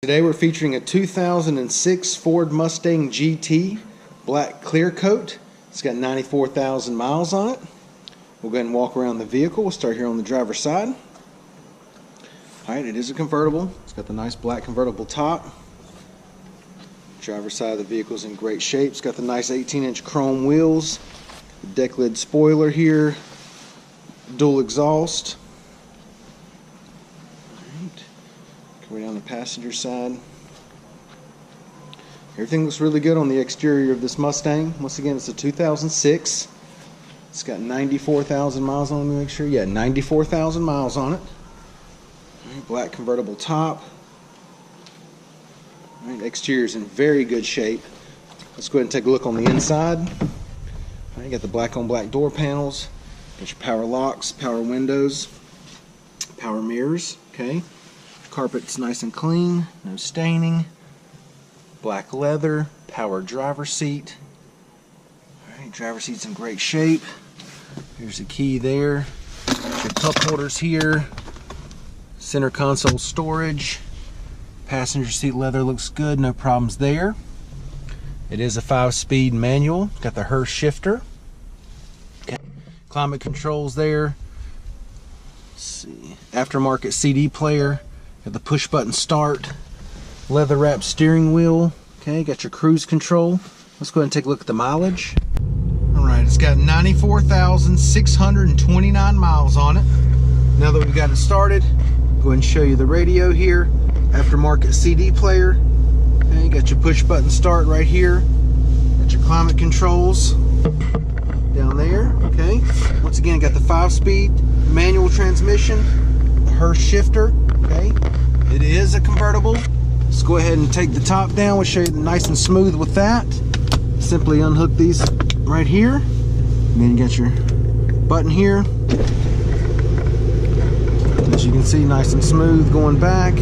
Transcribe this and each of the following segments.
Today we're featuring a 2006 Ford Mustang GT black clear coat. It's got 94,000 miles on it. We'll go ahead and walk around the vehicle. We'll start here on the driver's side. Alright, it is a convertible. It's got the nice black convertible top. Driver's side of the vehicle is in great shape. It's got the nice 18-inch chrome wheels, the deck lid spoiler here, dual exhaust. Way down the passenger side. Everything looks really good on the exterior of this Mustang. Once again, it's a 2006. It's got 94,000 miles on it. Let me make sure. Yeah, 94,000 miles on it. Right, black convertible top. Right, exterior is in very good shape. Let's go ahead and take a look on the inside. Right, you got the black on black door panels. Got your power locks, power windows, power mirrors. Okay. Carpet's nice and clean, no staining. Black leather, power driver seat. Alright, driver seat's in great shape. Here's the key there. Your cup holders here. Center console storage. Passenger seat leather looks good, no problems there. It is a 5-speed manual. Got the Hurst shifter. Okay. Climate controls there. Let's see. Aftermarket CD player. Got the push button start, leather wrapped steering wheel. Okay, got your cruise control. Let's go ahead and take a look at the mileage. Alright, it's got 94,629 miles on it. Now that we've got it started, go ahead and show you the radio here. Aftermarket CD player. Okay, got your push button start right here. Got your climate controls down there. Okay, once again, got the 5-speed manual transmission, the Hurst shifter. Okay, it is a convertible. Let's go ahead and take the top down. We'll show you the nice and smooth with that. Simply unhook these right here, and then you got your button here. As you can see, nice and smooth going back.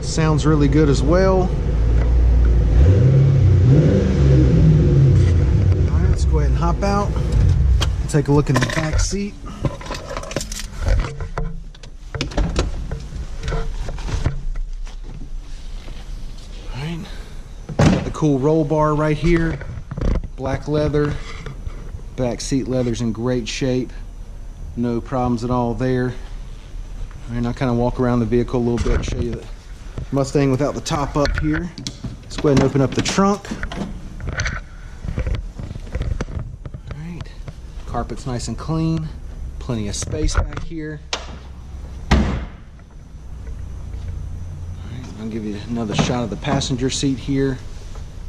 Sounds really good as well. Alright, let's go ahead and hop out and take a look in the back seat. Alright, got the cool roll bar right here. Black leather. Back seat leather's in great shape. No problems at all there. Alright, I'll kind of walk around the vehicle a little bit and show you the Mustang without the top up here. Let's go ahead and open up the trunk. Alright, carpet's nice and clean. Plenty of space back here. Alright, I'll give you another shot of the passenger seat here.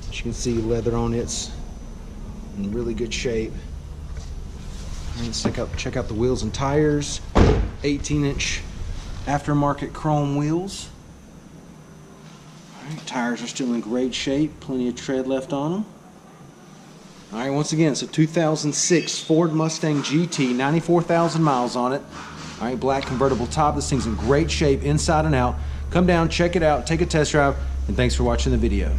As you can see, leather on it's in really good shape. Alright, let's check out the wheels and tires. 18-inch aftermarket chrome wheels. Alright, tires are still in great shape, plenty of tread left on them. Alright, once again, it's a 2006 Ford Mustang GT, 94,000 miles on it. Alright, black convertible top. This thing's in great shape inside and out. Come down, check it out, take a test drive, and thanks for watching the video.